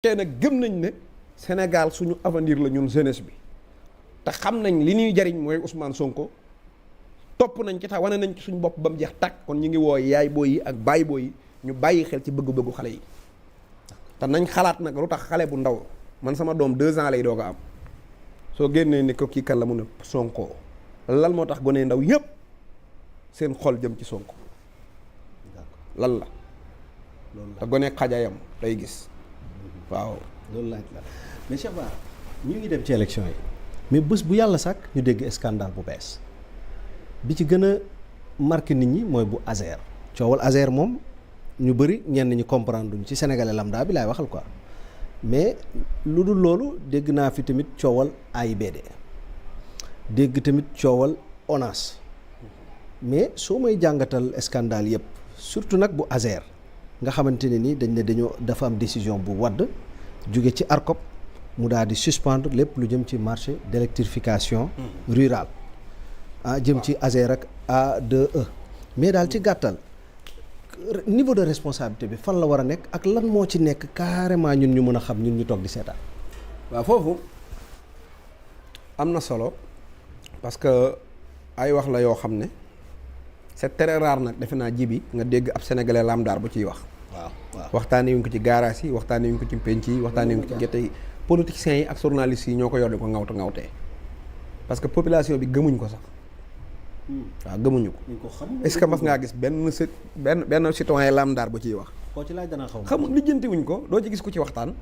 tey nag gëm nañ ne Sénégal suñu avenir la ñun jeunesse bi te xam nañ li ñuy jariñ mooy Ousmane Sonko topp nañ ci tax wane nañ ci suñu bopp ba mu jeex tàkk kon ñu ngi woo yaay booy yi ak baay booy yi ñu bàyyi xel ci bëgg-bëggu xale yi te nañ xalaat nag lu tax xale bu ndaw man sama doom 2 ans lay doog a am soo génnee ni ko kii kan la mun a Sonko lan moo tax gone ndaw yëpp seen xol jëm ci Sonko lan la te gone xajayam day gis waaw loolu laaj la mais Cheikh Bara ñu ngi dem ci élection yi mais bés bu yàlla sàkk ñu dégg scandale bu bees bi ci gën a marqué nit ñi mooy bu Azer coowal Azer moom ñu bëri ñenn ñi comprendre duñ ci sénégalais lambda bi laay waxal quoi mais lu dul loolu dégg naa fi tamit coowal AIBD dégg tamit coowal ONAS mais soo may jàngatal scandale yëpp surtout nag bu Azer nga xamante ne ni dañ ne dafa am décision bu wadd jóge ci ARCOP mu daal di suspendre lépp lu jëm ci marché d'électrification rurale jëm ci Azer ak A2E mais daal ci gàttal niveau de responsabilité bi fan la war a nekk ak lan moo ci nekk carrément ñun ñu mën a xam ñun ñu toog di seetaan. waaw foofu am na solo parce que ay wax la yoo xam ne c'est très rare nag defe naa jibi nga dégg ab sénégalais lambda bu ciy wax. waaw waxtaanee wuñ ko ci garage yi waxtaanee wuñ ko ci penc yi waxtaanee wuñ ko ci gerte yi politiciens yi ak journalistes yi ñoo ko yor di ko ngawtee parce que population bi gëmuñ ko sax waaw gëmuñu ko. est-ce que mas ngaa gis benn citoyen lambda bu ciy wax. koo ci laaj dana xamul lijjanti wuñ ko doo ci gis ku ci waxtaan.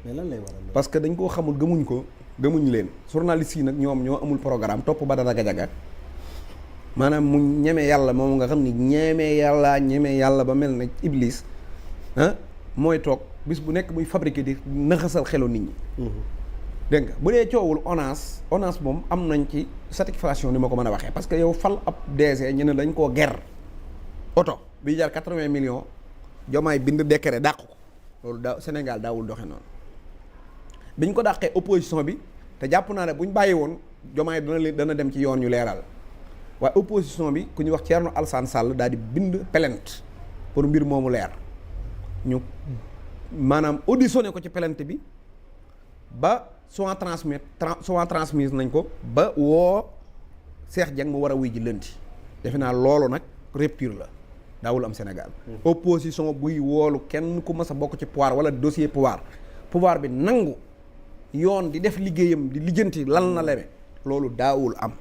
mais lan lay waral parce que dañ koo xamul gëmuñ leen journalistes yi nag ñoom ñoo amul programme topp ba dara gajaga maanaam mu ñeme yàlla moom nga xam ni ñeme yàlla ba mel ne iblis mooy toog bis bu nekk muy fabriqué di naxasal xelu nit ñi. dégg nga bu dee coowul ONAS moom am nañ ci satisfaction ni ma ko mën a waxee parce que yow fal ab DG ñu ne dañ koo ger oto bi jar 80 millions jomaay bind décret dàq ko loolu daa Sénégal daawul doxe noonu biñ ko dàqee opposition bi te jàpp naa ne buñ bàyyi woon jomaay dana dem ci yoon ñu leeral. waaye opposition bi ku ñuy wax Thierno Alassane Sall daal di bind plainte pour mbir moomu leer ñu maanaam auditionné ko ci plainte bi ba soit transmise nañ ko ba woo Cheikh Dieng mu war a wuy ji lënti defe naa loolu nag rupture la daawul am Sénégal. opposition buy woolu kenn ku mas a bokk ci pouvoir wala dossier pouvoir bi nangu yoon di def liggéeyam di lijjanti lan na leme loolu daawul am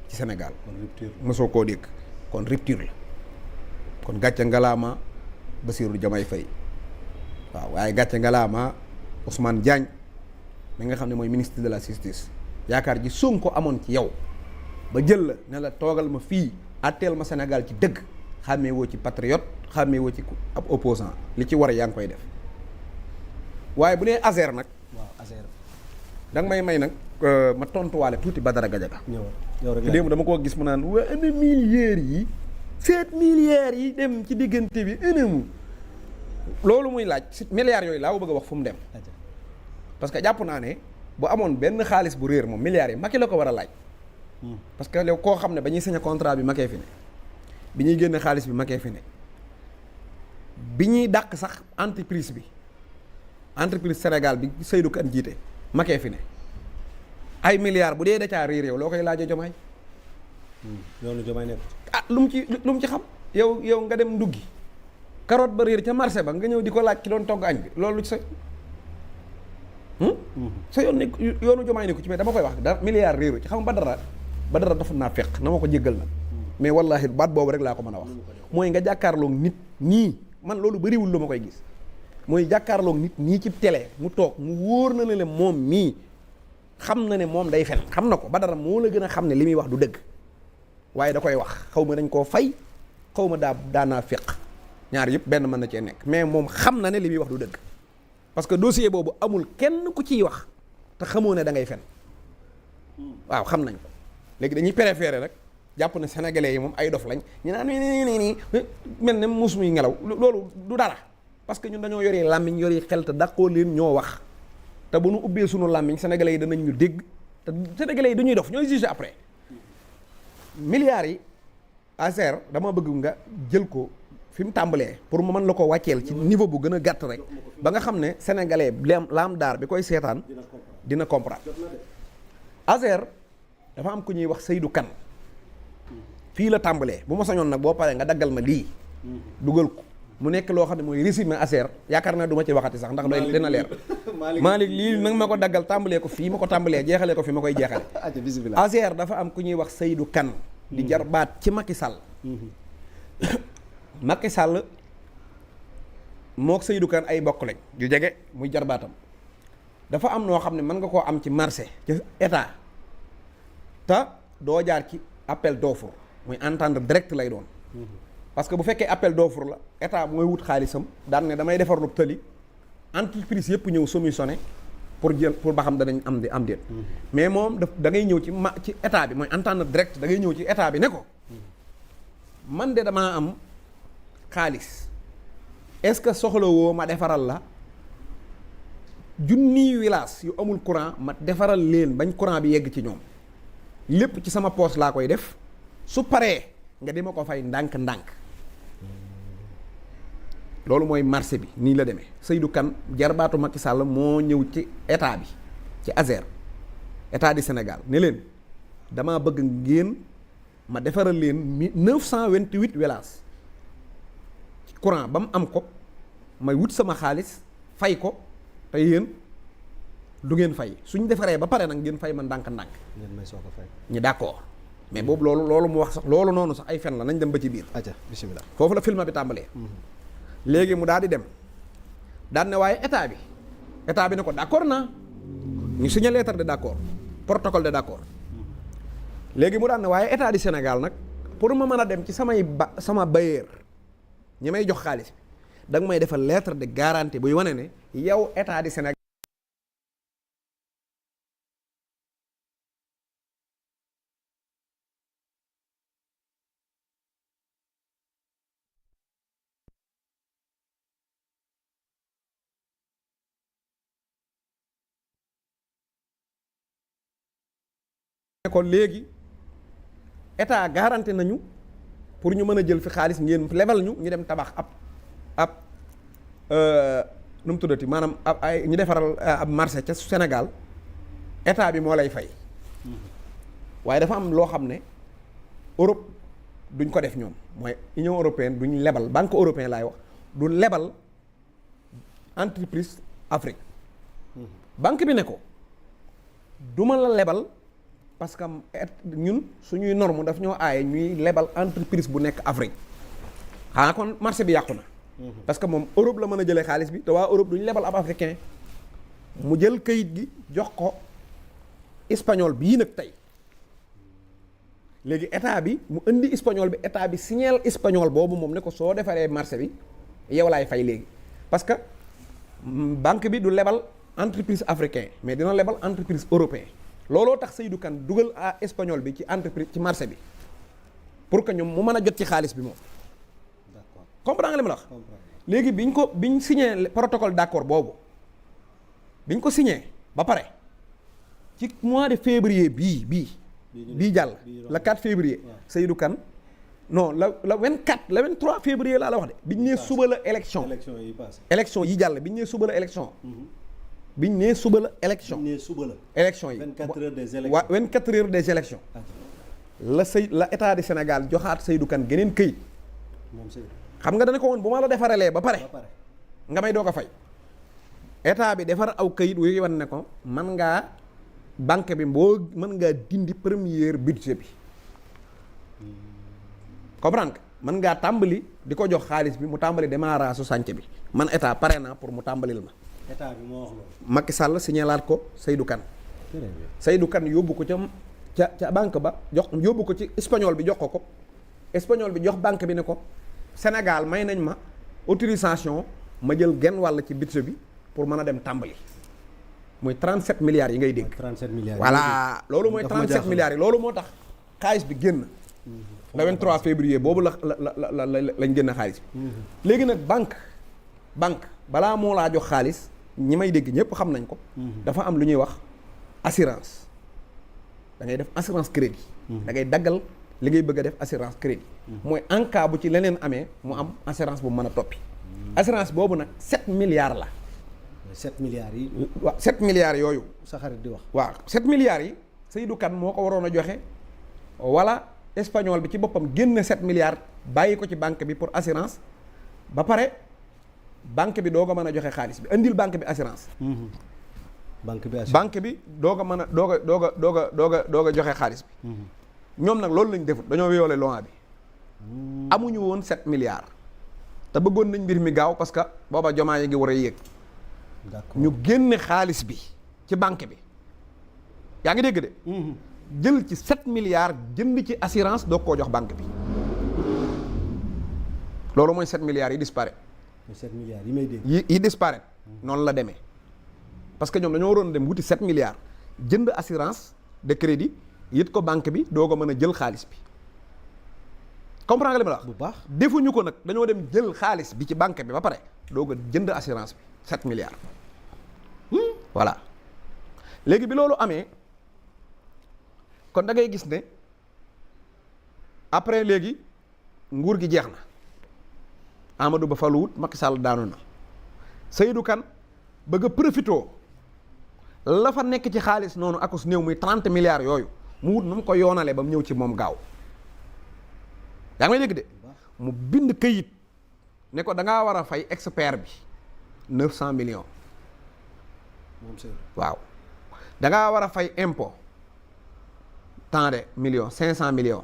ci Sénégal. kon rupture mosoo koo dégg kon rupture la kon gàcce ngalaama Bassirou Diomaye Faye waaw waaye gàcce ngalaama Ousmane Diagne mi nga xam ne mooy ministre de la justice yaakaar ji Sonko amoon ci yow ba jël la ne la toogal ma fii àtteel ma Sénégal ci dëgg xàmmee woo ci patriote xàmmee woo ci ab opposant li ci war yaa ngi koy def waaye bu dee Azer nag. waaw Azer. da nga may nag ma tontuwaale tuuti Badara Gadiaga. yow rek démb dama koo gis mu naan waa ana milliards yi 7 milliards yi dem ci diggante bi ënamu loolu muy laaj si milliards yooyu laa ko bëgg a wax fu mu dem. parce que jàpp naa ne bu amoon benn xaalis bu réer moom milliards yi Macky la ko war a laaj. parce que léegi koo xam ne ba ñuy signé contrat bi Macky fi ne bi ñuy génne xaalis bi Macky fi ne bi ñuy dàq sax entreprise Sénégal bi Seydou Kane jiite Macky fi ne ay milliards bu dee da caa réer yow loo koy laajee Diomaye. loolu Diomaye nekk. lu mu ci xam yow nga dem nduggi carotte ba réer ca marché ba nga ñëw di ko laaj ki doon togg añ bi loolu sa yoonu Diomaye nekku ci mais dama koy wax dara milliards réeru ci xam nga Badara dafa naa fekk na ma ko jéggal na mais wallaahi baat boobu rek laa ko mën a wax mooy nga jàkkaarloog nit nii man loolu bariwul lu ma koy gis mooy jàkkaarloog nit nii ci télé mu toog mu wóor na ne moom mii xam na ne moom day fen xam na ko Badara moo la gën a xam ne li muy wax du dëgg waaye da koy wax xaw ma dañ koo fay xaw ma daanaa féq ñaar yëpp benn mën na cee nekk mais moom xam na ne li muy wax du dëgg parce que dossier boobu amul kenn ku ciy wax te xamoo ne da ngay fen waaw xam nañ ko léegi dañuy préférer rek jàpp ne sénégalais yi moom ay dof lañ ñu naan nii mel ne muus muy ngelaw loolu du dara parce que ñun dañoo yoree làmmiñ yoree xel te dàqoo leen ñoo wax te bu nu ubbee sunu làmmiñ sénégalais yi danañ ñu dégg te sénégalais yi dañuy dof ñooy juger après milliards yi Azer dama bëgg nga jël ko fi mu tàmbalee pour mu mën la ko wàcceel ci niveau bu gën a gàtt rek ba nga xam ne sénégalais laam daar bi koy seetaan dina comprendre. Azer dafa am ku ñuy wax Seydou Kane fii la tàmbalee bu ma sañoon nag boo paree nga daggal ma lii dugal ko mu nekk loo xam ne mooy résumé Azer yaakaar naa du ma ci waxati sax ndax doy dina leer Malick lii nag ma ko daggal tàmbalee ko fii ma ko tàmbalee jeexalee ko fi ma koy jeexale Azer dafa am ku ñuy wax Seydou Kane di jarbaat ci Macky Sall Macky Sall mook Seydou Kane ay bokk lañ yu jege muy jarbaatam dafa am noo xam ne mën nga koo am ci marché ci état te doo jaar ci appel d'offre muy entendre direct lay doon parce que bu fekkee appel d'offre la état mooy wut xaalisam daan ne damay defar lu tëli entreprise yëpp ñëw soumissionné pour jël pour ba xam danañ am déet mais moom da ngay ñëw ci état bi mooy entendre direct da ngay ñëw ci état bi ne ko man de damaa am xaalis est-ce que soxla woo ma defaral la junniy village yu amul courant ma defaral leen bañ courant bi yegg ci ñoom lépp ci sama poche laa koy def su paree nga di ma ko fay ndànk-ndànk loolu mooy marché bi nii la demee Seydou Kane jarbaatu Macky Sall moo ñëw ci état bi ci Azer état du Sénégal ne leen damaa bëgg ngeen ma defaral leen 928 villages ci courant ba mu am ko may wut sama xaalis fay ko te yéen du ngeen fay suñ defaree ba pare nag ngeen fay ma ndànk-ndànk. ngeen may soog a fay. ñi d'accord mais boobu loolu mu wax sax loolu noonu sax ay fen la nañ dem ba ci biir. aja bismillah foofu la film bi tàmbalee. léegi mu daal di dem daan ne waaye état bi ne ko d'accord naa ñu signé lettre de d'accord protocole de d'accord léegi mu daan ne waaye état du Sénégal nag pour ma mën a dem ci sama bailleur ñi may jox xaalis bi da nga may defal lettre de garantie buy wane ne yow état du Sénégal. kon léegi état garanti nañu pour ñu mën a jël fi xaalis ngeen lebal ñu dem tabax ab nu mu tuddati maanaam ay ñu defaral ab marché ca Sénégal état bi moo lay fay waaye dafa am loo xam ne Europe duñ ko def ñoom mooy Union européenne duñ lebal banque européenne laay wax du lebal entreprise Afrique banque bi ne ko duma la lebal parce que ñun suñuy norme daf ñoo aaye ñuy lebal entreprise bu nekk Afrique xanaa kon marché bi yàqu na parce que moom Europe la mën a jëlee xaalis bi te waa Europe duñu lebal ab africain mu jël kayit gi jox ko espagnol bii nag tey léegi état bi mu indi espagnol bi état bi signeel espagnol boobu moom ne ko soo defaree marché bi yow laay fay léegi parce que banque bi du lebal entreprise africain mais dina lebal entreprise européen looloo tax Seydou Kane dugal à espagnol bi ci entreprise ci marché bi pour que ñoom mu mën a jot ci xaalis bi moom. d'accord comprendre nga li ma la wax. léegi biñ signé protocole d'accord boobu biñ ko signé ba pare ci mois de février bii jàll. le 4 février. Seydou Kane non la 24 le 23 février laa la wax de. biñ nee suba la élection. élection yi jàll biñ nee suba la élection. biñ nee suba la élection. élection yi 24 heures des élections. waaw 24 heures des élections. la état du Sénégal joxaat Seydou Kane geneen këyit. moom Seydou. xam nga dana ko woon bu ma la defaralee ba pare. nga may doo ko fay. état bi defar aw këyit wuy wan ne ko man ngaa banque bi mën ngaa dindi première budget bi. comprendre nga mën ngaa tàmbali di ko jox xaalis bi mu tàmbali démarrage su sànce bi man état pare naa pour mu tàmbalil ma. état bi moo wax loolu. Macky Sall signalaat ko Seydou Kane. Seydou Kane yóbbu ko ca banque ba yóbbu ko ci espagnol bi jox ko espagnol bi jox banque bi ne ko Sénégal may nañ ma autorisation ma jël genn wàll ci budget bi pour mën a dem tàmbali muy 37 milliards yi ngay dégg. 37 milliards voilà loolu mooy 37 milliards yi loolu moo tax xaalis bi génn. le 23 février boobu lañ génn xaalis bi. léegi nag banque balaa moo laa jox xaalis. ñi may dégg ñëpp xam nañ ko. dafa am lu ñuy wax assurance da ngay def assurance crédit. da ngay daggal li ngay bëgg a def assurance crédit. mooy en cas bu ci leneen amee mu am assurance bu mën a toppi. assurance boobu nag 7 milliards la. 7 milliards yi. waaw 7 milliards yooyu. sa xarit di wax. waaw 7 milliards yi Seydou Kane moo ko waroon a joxe wala espagnol bi ci boppam génne 7 milliards bàyyi ko ci banque bi pour assurance ba pare banque bi doo ko mën a joxe xaalis bi indil banque bi assurance. banque bi doo ko mën a doo ko joxe xaalis bi. ñoom nag loolu lañ defut dañoo violé loi bi. amuñu woon 7 milliards. te bëggoon nañ mbir mi gaaw parce que booba jomaa yi ngi war a yéeg. ñu génne xaalis bi ci banque bi yaa ngi dégg de. jël ci 7 milliards jënd ci assurance doog koo jox banque bi loolu mooy 7 milliards yi disparaît. 7 milliards yi may dégg. yi disparaît. noonu la demee parce que ñoom dañoo waroon dem wuti 7 milliards jënd assurance de crédit yit ko banque bi doo ko mën a jël xaalis bi comprendre nga li ma la wax. bu baax defuñu ko nag dañoo dem jël xaalis bi ci banque bi ba pare doo ko jënd assurance bi 7 milliards. voilà léegi bi loolu amee. kon da ngay gis ne après léegi nguur gi jeex na Amadou Ba faluwut Macky Sall daanu na Seydou Kane bëgg a profitoo la fa nekk ci xaalis noonu akus néew muy 30 milliards yooyu mu wut nu mu ko yoonale ba mu ñëw ci moom gaaw yaa ngi may dégg de mu bind këyit ne ko da ngaa war a fay expert bi 900 millions moom Seydou waaw da ngaa war a fay impôt tant de millions 500 millions.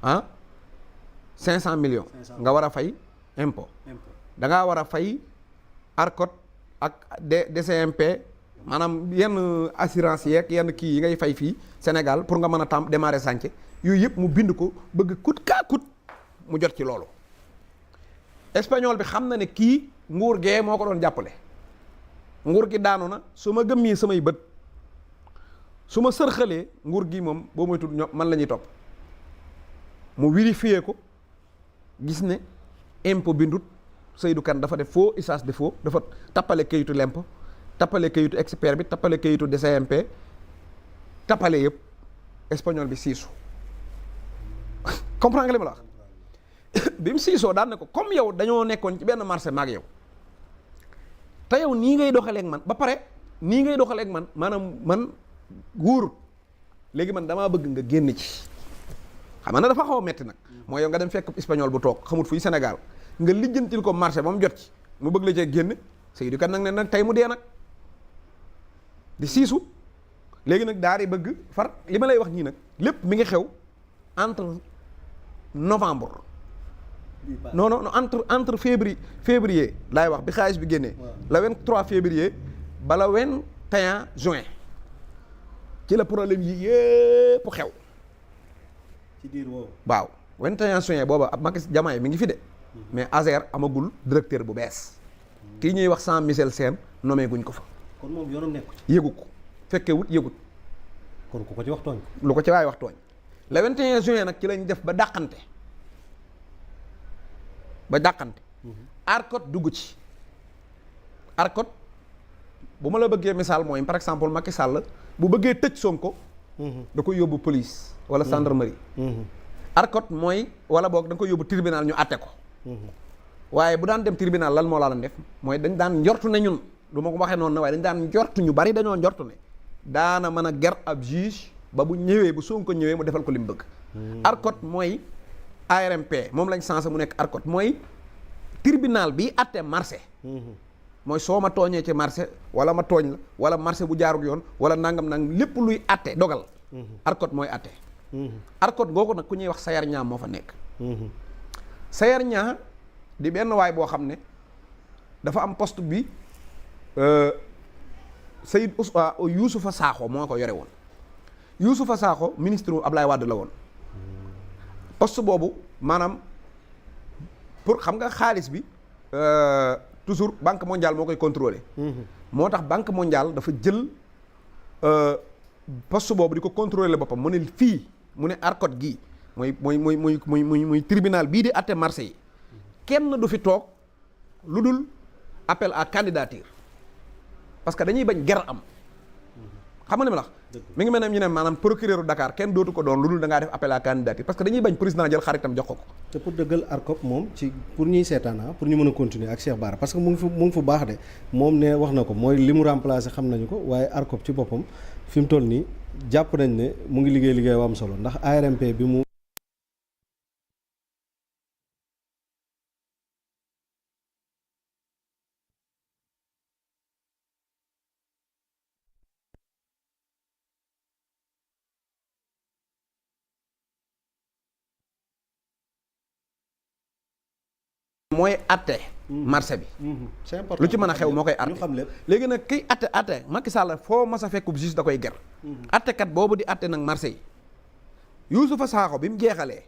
ah 500 millions. nga war a fay impôt. da ngaa war a fay ARCOT ak DCMP maanaam yenn assurance yeeg yenn kii yi ngay fay fii Sénégal pour nga mën a tam démarrer chantier yooyu yëpp mu bind ko bëgg coûte que coûte mu jot ci loolu. espagnol bi xam na ne kii nguur gee moo ko doon jàppale nguur gi daanu na su ma gëmmee samay bët. su ma sërxalee nguur gi moom boo moytul ñoom man la ñuy topp mu vérifier ko gis ne impôt bindut Seydou Kane dafa def faux usage de faux dafa tappale kayitu l'impôt tappale kayitu expert bi tappale kayitu DCMP tappale yëpp espagnol bi siisu comprendre nga li ma la wax bi mu siisoo daan ne ko comme yow dañoo nekkoon ci benn marché maag yow te yow nii ngay doxaleeg man ba pare nii ngay doxaleeg man maanaam man wóorut léegi man damaa bëgg nga génn ci xam nga dafa xaw a metti nag mooy yow nga dem fekk espagnol bu toog xamut fuy Sénégal nga lijjantil ko marché ba mu jot ci mu bëgg la cee génn Seydou Kane nag ne nag tey mu dee nag di siisu léegi nag daal di bëgg far li ma lay wax nii nag lépp mi ngi xew entre novembre non entre février laay wax bi xaalis bi génnee la 23 février ba la 21 juin ci la problème yi yépp xew ci diir woowu waaw 21 juin booba ab Macky Diomaye mi ngi fi de mais Azer amagul directeur bu bees kii ñuy wax Jean Michel Sène nommé guñ ko fa kon moom yoonam nekku ci yëgu ko fekkee wut yëgut kon ku ko ci wax tooñ lu ko ci waay wax tooñ le 21 juin nag ci lañ def ba dàqante ARCOT dugg ci ARCOT bu ma la bëggee misaal mooy par exemple Macky Sall bu bëggee tëj Sonko da koy yóbbu police wala gendarmerie ARCOT mooy wala boog da nga koy yóbbu tribunal ñu àtte ko waaye bu daan dem tribunal lan moo laa daan def mooy dañ daan njortu ne ñun du ma ko waxee noonu na waaye dañ daan njortu ñu bari dañoo njortu ne daana mën a ger ab juge ba bu ñëwee bu Sonko ñëwee mu defal ko li mu bëgg ARCOT mooy ARMP moom lañ censé mu nekk ARCOT mooy tribunal bi àtte marché mooy soo ma tooñee ci marché wala ma tooñ la wala marché bu jaarul yoon wala nangam lépp luy àtte dogal ARCOT mooy àtte ARCOT googu nag ku ñuy wax Sayar Ñaa moo fa nekk Sayar Ñaa di benn waay boo xam ne dafa am poste bi Seyd Youssoufa Sakho moo ko yore woon Youssoufa Sakho ministre Ablaye Wade la woon poste boobu maanaam pour xam nga xaalis bi toujours banque mondiale moo koy contrôler moo tax banque mondiale dafa jël poste boobu di ko contrôler boppam mu ne fii mu ne ARCOT gii muy tribunal bii di àtte marché yi kenn du fi toog lu dul appel à candidature parce que dañuy bañ ger am xam nga li ma la wax mi ngi mel ne ñu ne maanaam procureur Dakar kenn dootu ko doon lu dul da ngaa def appel à candidature parce que dañuy bañ président jël xaritam jox ko te pour dëggal ARCOP moom ci pour ñuy seetaan pour ñu mën a continuer ak Cheikh Bara parce que mu ngi fu baax de moom ne wax na ko mooy li mu remplacer xam nañu ko waaye ARCOP ci boppam fi mu toll nii jàpp nañ ne mu ngi liggéey wu am solo ndax ARMP bi mu mooy atte marché bi c'est important lu ci mën a xew moo koy atte ñu xam lépp léegi nag kiy atte Macky Sall foo mas a fekkub juge da koy ger attekat boobu di atte nag marché yi Youssoufa Sakho bi mu jeexalee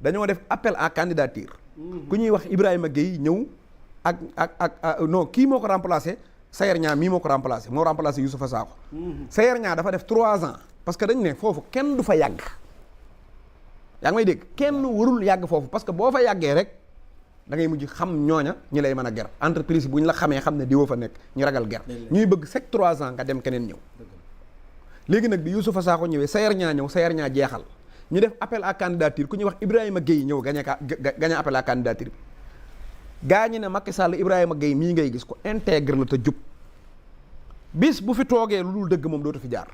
dañoo def appel à candidature ku ñuy wax Ibrahima Gueye ñëw ak non kii moo ko remplacé Sayer Niang mii moo ko remplacé moo remplacé Youssoufa Sakho Sayer Niang dafa def 3 ans parce que dañ ne foofu kenn du fa yàgg yaa ngi may dégg kenn warul yàgg foofu parce que boo fa yàggee rek da ngay mujj xam ñooña ñi lay mën a ger entreprise bu ñu la xamee xam ne diwoo fa nekk ñu ragal ger ñuy bëgg chaque 3 ans nga dem keneen ñëw léegi nag bi Youssoufa Sakho ñëwee Sayer Niang ñëw Sayer Niang jeexal ñu def appel à candidature ku ñuy wax Ibrahima Gueye ñëw gañe appel à candidature bi gaa ñi ne Macky Sall Ibrahima Gueye mii ngay gis ko intègre la te jub bis bu fi toogee lu dul dëgg moom dootu fi jaar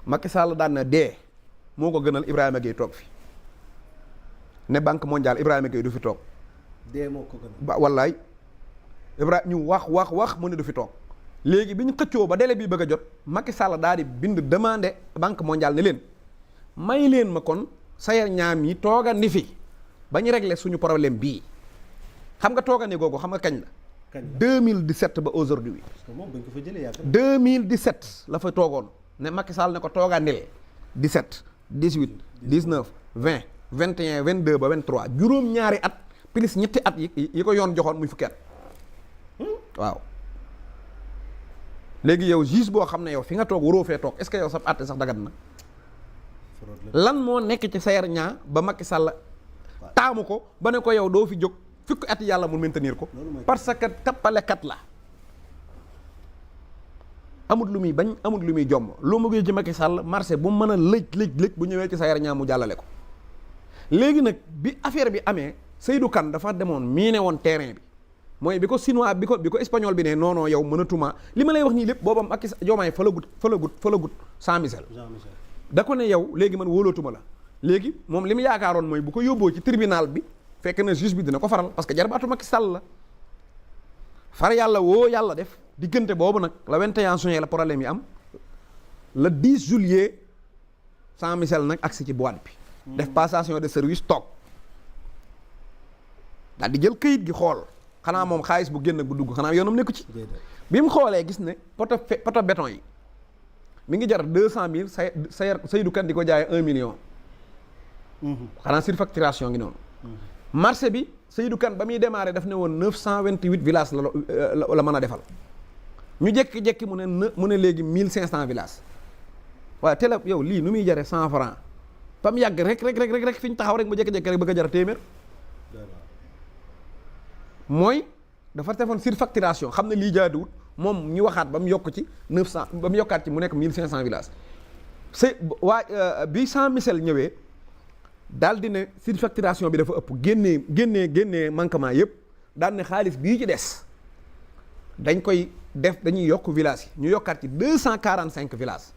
Macky Sall daan na dee moo ko gënal Ibrahima Gueye toog fi ne banque mondiale Ibrahima Gueye du fi toog dee moo ko gën ba wallaay Ibrahima ñu wax mu ne du fi toog léegi bi ñu xëccoo ba délai bi bëgg a jot Macky Sall daal di bind demandé banque mondiale ne leen may leen ma kon Sayer Niang yi toogandi fi ba ñu régler suñu problème bii xam nga toogandi googu xam nga kañ la. 2017 ba aujourd'hui. parce que moom bañ ko fa jëlee yaakaar 2017 la fa toogoon ne Macky Sall ne ko toogandil 17 18 19 20 21 22 ba 23 juróom-ñaari at. plus ñetti at yi ko yoon joxoon muy fukki at waaw léegi yow juge boo xam ne yow fi nga toog waroo fee toog est-ce que yow sa àtte sax dagat na lan moo nekk ci Sayer Niang ba Macky Sall taamu ko ba ne ko yow doo fi jóg fukki at yàlla mu maintenir ko parce que tappalekat la amut lu muy bañ amut lu muy jomm lu mu ngi ci Macky Sall marché bu mën a lëj bu ñëwee ci Sayer Niang mu jàllale ko léegi nag bi affaire bi amee Seydou Kane dafa demoon miine woon terrain bi mooy bi ko chinois bi ko espagnol bi ne non non yow mënatuma li ma lay wax nii lépp booba Macky Diomaye falagut Jean Michel da ko ne yow léegi man wóolootuma la léegi moom li mu yaakaaroon mooy bu ko yóbboo ci tribunal bi fekk na juge bi dina ko faral parce que jarbaatu Macky Sall la far yàlla woo yàlla def diggante boobu nag la 21 juin la problème yi am le 10 juillet Jean Michel nag agsi ci boîte bi def passation de service toog daal di jël këyit gi xool xanaa moom xaalis bu génn bu dugg xanaa yoonam nekku ci bi mu xoolee gis ne poto béton yi mi ngi jar 200 000 Seydou Kane di ko jaayee 1 million xanaa surfacturation ngi noonu marché bi Seydou Kane ba muy démarré daf ne woon 928 villages la mën a defal ñu jekki-jekki mu ne léegi 1500 villages waaye télé yow lii nu muy jare 100 francs ba mu yàgg rek fi ñu taxaw rek mu jekki-jekki rek bëgg a jar téeméer mooy dafa defoon surfacturation xam ne lii jaaduwut moom ñu waxaat ba mu yokk ci 900 ba mu yokkaat ci mu nekk 1500 villages bi Jean Michel ñëwee daal di ne surfacturation bi dafa ëpp génnee manquement yëpp daal ne xaalis bii ci des dañ koy def dañuy yokk villages yi ñu yokkaat ci 245 villages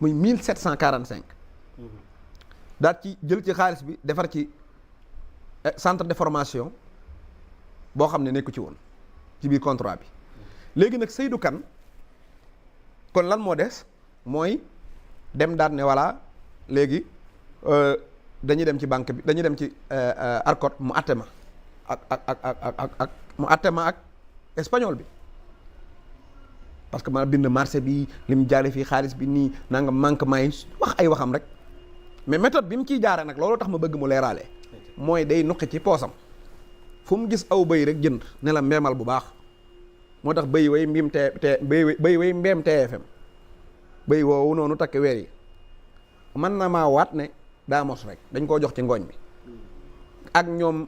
muy 1745 daal ci jël ci xaalis bi defar ci centre de formation boo xam ne nekku ci woon ci biir contrat bi léegi nag Seydou Kane kon lan moo des mooy dem daal ne voilà léegi dañuy dem ci banque bi dañuy dem ci ARCOP mu atte ma ak mu atte ma ak espagnol bi parce que ma bind marché bi li mu jaale fii xaalis bi nii nanga manquement yi wax ay waxam rek mais méthode bi mu ciy jaare nag loolu tax ma bëgg mu leeraale mooy day nuqi ci poosam fu mu gis aw bëy rek jënd ne la mbeemal bu baax moo tax bëy way mbiim bëy way mbeem TFM bëy woowu noonu takk weer yi man na maa waat ne daa mos rek dañ koo jox ci ngooñ bi ak ñoom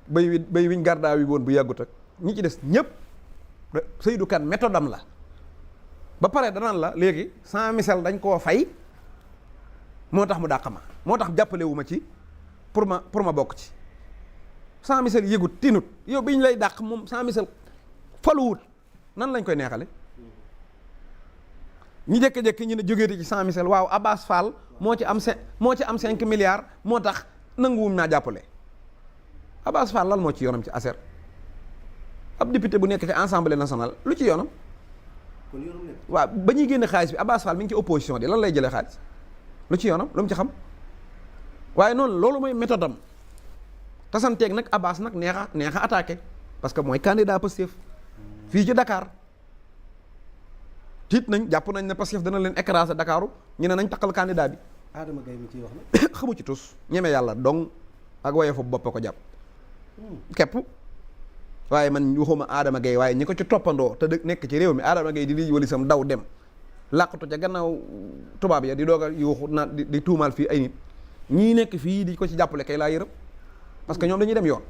bëy wiñ gardaa wi woon bu yàggut ak ñi ci des ñëpp Seydou Kane méthode am la ba pare danaan la léegi sans misel dañ koo fay moo tax mu dàq ma moo tax jàppalewu ma ci pour ma bokk ci sans misel yëgut tinut yow bi ñu lay dàq moom sans misel faluwut nan lañ koy neexale ñi jékki-jékki ñu ne jógeeti ci sans misel waaw Abass Fall moo ci am 5 milliards moo tax nanguwum naa jàppale Abass Fall lan moo ci yoonam ci ASER ab député bu nekk ci Assemblée nationale lu ci yoonam waaw ba ñuy génne xaalis bi Abass Fall mi ngi ci opposition di lan lay jëlee xaalis lu ci yoonam lu mu ci xam waaye noonu loolu mooy méthode am tasanteeg nag Abass nag neexa attaqué parce que mooy candidat Pastef fii ci Dakar tiit nañ jàpp nañ ne Pastef dana leen écraser Dakaru ñu ne nañ takkal candidat bi Adama Gaye mi ciy wax na xamu ci tus ñeme yàlla dong ak waye foofu bopp ko jàpp képp waaye man waxuma Adama Gaye waaye ñi ko ci toppandoo te dëkk nekk ci réew mi Adama Gaye di lii walisam daw dem làqatu ca gannaaw tubaab ya di doog a yuuxu na di tuumaal fii ay nit ñii nekk fii di ko ci jàppale kay laa yërëm parce que ñoom dañuy dem yoon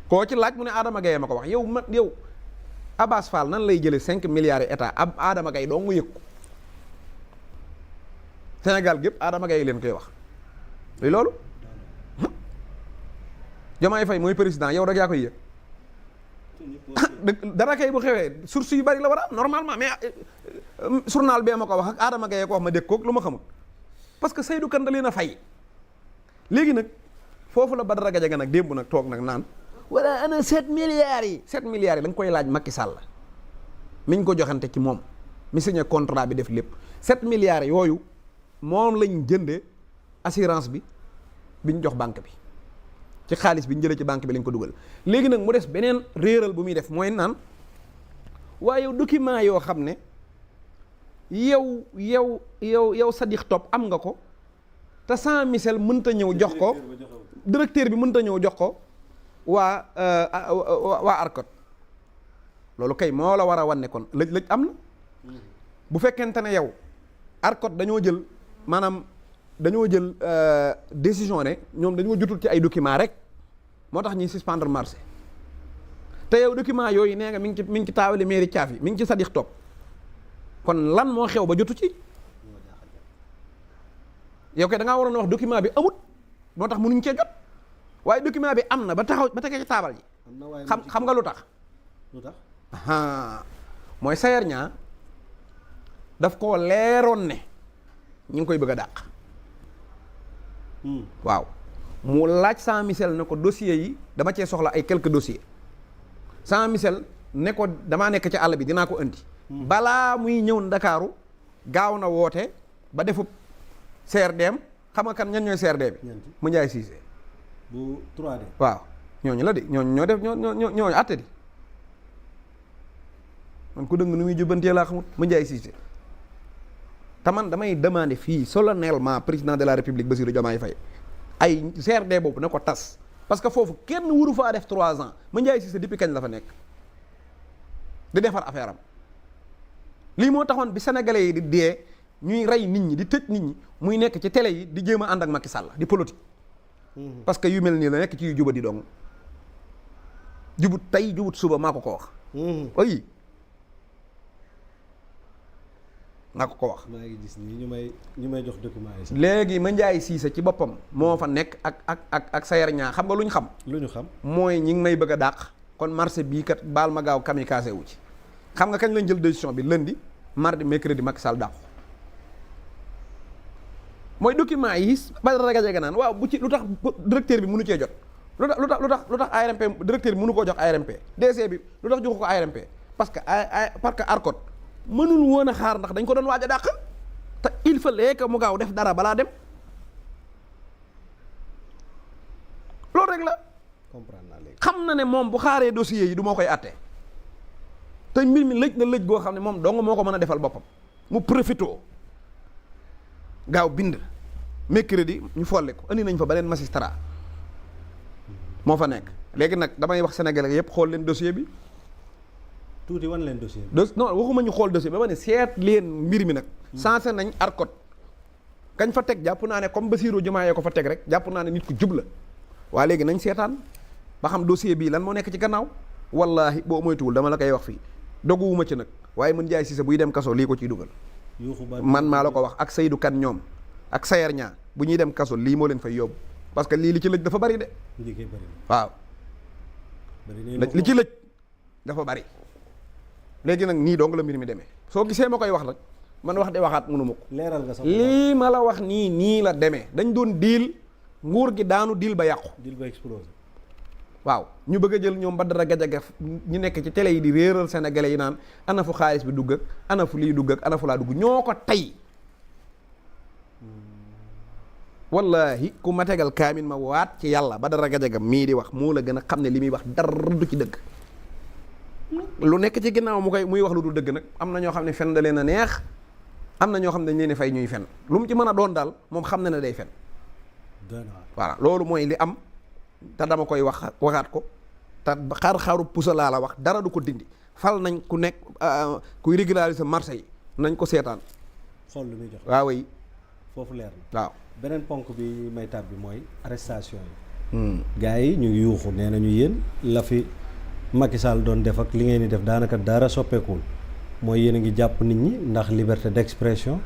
koo ci laaj mu ne Adama Gaye ma ko wax yow Abass Fall nan lay jëlee 5 milliards yi état ab Adama Gaye doo nga yëg ko Sénégal gépp Adama Gaye leen koy wax luy loolu Diomaye Faye mooy président yow rek yaa koy yëg dara kay bu xewee source yu bari la war a am normalement mais journal bee ma ko wax ak Adama Gaye ko wax ma dégg koog lu ma xamul parce que Seydou Kane da leen a fay léegi nag foofu la Badara Gadiaga nag démb nag toog nag naan wala ana 7 milliards yi 7 milliards yi da nga koy laaj Macky Sall mi ñu ko joxante ci moom mi signé contrat bi def lépp 7 milliards yooyu moom lañ jënde assurance bi ñu jox banque bi ci xaalis bi ñu jëlee ci banque bi lañ ko dugal léegi nag mu des beneen réeral bu muy def mooy naan waaye document yoo xam ne yow Sadikh Top am nga ko te sans misel mënta ñëw jox ko directeur bi mënta ñëw jox ko waa ARCOT loolu kay moo la war a wan ne kon lëj am na bu fekkente ne yow ARCOT dañoo jël décision ne ñoom dañoo jotul ci ay documents rek moo tax ñuy suspendre marché te yow document yooyu nee nga mi ngi ci taawale mairie Thiafi mi ngi ci Sadikh Top kon lan moo xew ba jotu ci yow kay da ngaa waroon a wax document bi amut moo tax mënuñ cee jot waaye document bi am na ba tegee ci taabal ji xam nga lu tax mooy Sayer Niang daf koo leeroon ne ñu ngi koy bëgg a dàq waaw mu laaj sans misel ne ko dossiers yi dama cee soxla ay quelques dossiers sans misel ne ko damaa nekk ci àll bi dinaa ko indi balaa muy ñëw Ndakaaru gaaw na woote ba defub CRDM xam nga kan ñan ñooy CRD bi mu Ndiaye Cissé bu 3D waaw ñooñu la di ñooñu ñoo def ñooñu àtte di man ku dëng nu muy jubbantee laa xamut mu Ndiaye Cissé te man damay demander fii solennellement président de la République Bassirou Diomaye Faye ay CRD boobu ne ko tas parce que foofu kenn wuru faa def 3 ans mu Ndiaye Cissé depuis kañ la fa nekk di defar affaire am lii moo taxoon bi sénégalais yi di dee ñuy rey nit ñi di tëj nit ñi muy nekk ci télé yi di jéem a ànd ak Macky Sall di politique parce que yu mel nii la nekk ci yu juba di dong jubut tey jubut suba maa ko wax oyi maa ko wax maa ngi gis nii ñu may jox document yi sax léegi ma Ndiaye Cissé ci boppam moo fa nekk ak Sayer Niang xam nga lu ñu xam mooy ñi ngi may bëgg a dàq kon marché bii kat baal ma gaaw kamikaze wu ci xam nga kañ lañ jël décision bi lundi mardi mercredi Macky Sall dàqu mooy document yi Badara Gadiaga naan waaw bu ci lu tax directeur bi mënu cee jot lu tax ARMP directeur bi mënu koo jox ARMP DC bi lu tax joxu ko ARMP parce que ARCOT mënul woon a xaar ndax dañ ko doon waaj a dàq te il fallait que mu gaaw def dara balaa dem loolu rek la comprendre naa léegi xam na ne moom bu xaaree dossiers yi du moo koy àtte te mbir mi lëj na lëj goo xam ne moom dong moo ko mën a defal boppam mu profité gaaw bind mercredi ñu folle ko andi nañ fa beneen magistrat moo fa nekk léegi nag damay wax sénégalais yëpp xool leen dossier bi tuuti wan leen dossier bi non waxuma ñu xool dossier bi ba ma ne seet leen mbir mi nag sensé nañ ARCOT kañ fa teg jàpp naa ne comme Bassirou Diomaye ko fa teg rek jàpp naa ne nit ku jub la waa léegi nañ seetaan ba xam dossier bii lan moo nekk ci gannaaw wallahi boo moytuwul dama la koy wax fii doguwuma ci nag waaye mën jaay Cissé buy dem kaso lii ko ciy dugal yuuxu ba man maa la ko wax ak Seydou Kane ñoom ak Sayer ñaa bu ñuy dem kaso lii moo leen fay yóbbu parce que lii li ci lëj dafa bari de liggéey bëri waaw li ci lëj dafa bari léegi nag nii dong la mbir mi demee soo gisee ma koy wax nag man wax de waxaat mënu ma ko leeral nga sax lii ma la wax nii la demee dañ doon diil nguur gi daanu diil ba yàqu dil ba explosé waaw ñu bëgg a jël ñoom Badara Gadiaga ñu nekk ci télé yi di réeral sénégalais yi naan ana fu xaalis bi dugg ak ana fu lii dugg ak ana fu laa dugg ñoo ko tey wallahi ku ma tegal kaamin ma waat ci yàlla Badara Gadiaga mii di wax moo la gën a xam ne li muy wax dara du ci dëgg lu nekk ci ginnaaw muy wax lu du dëgg nag am na ñoo xam ne fen da leen a neex am na ñoo xam ne dañ leen fay ñuy fen lu mu ci mën a doon daal moom xam na ne day fen voilà loolu mooy li am te dama koy waxaat ko te xar-xaru pusa laa la wax dara du ko dindi fal nañ ku nekk kuy régulariser marché yi nañ ko seetaan xool lu muy jox waaw yi foofu leer na waaw beneen ponk bi may tab bi mooy arrestation yi gars yi ñu ngi yuuxu nee nañu yéen la fi Macky Sall doon def ak li ngeen di def daanaka dara soppeekuwul mooy yéen a ngi jàpp nit ñi ndax liberté d'expression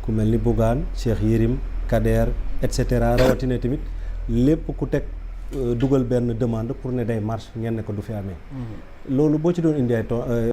ku mel ni Bougane Cheikh Yérim Kader et cetera rawatina tamit lépp ku teg dugal benn demande pour ne day marche ngeen ne ko du fi amee loolu boo ci doon indi ay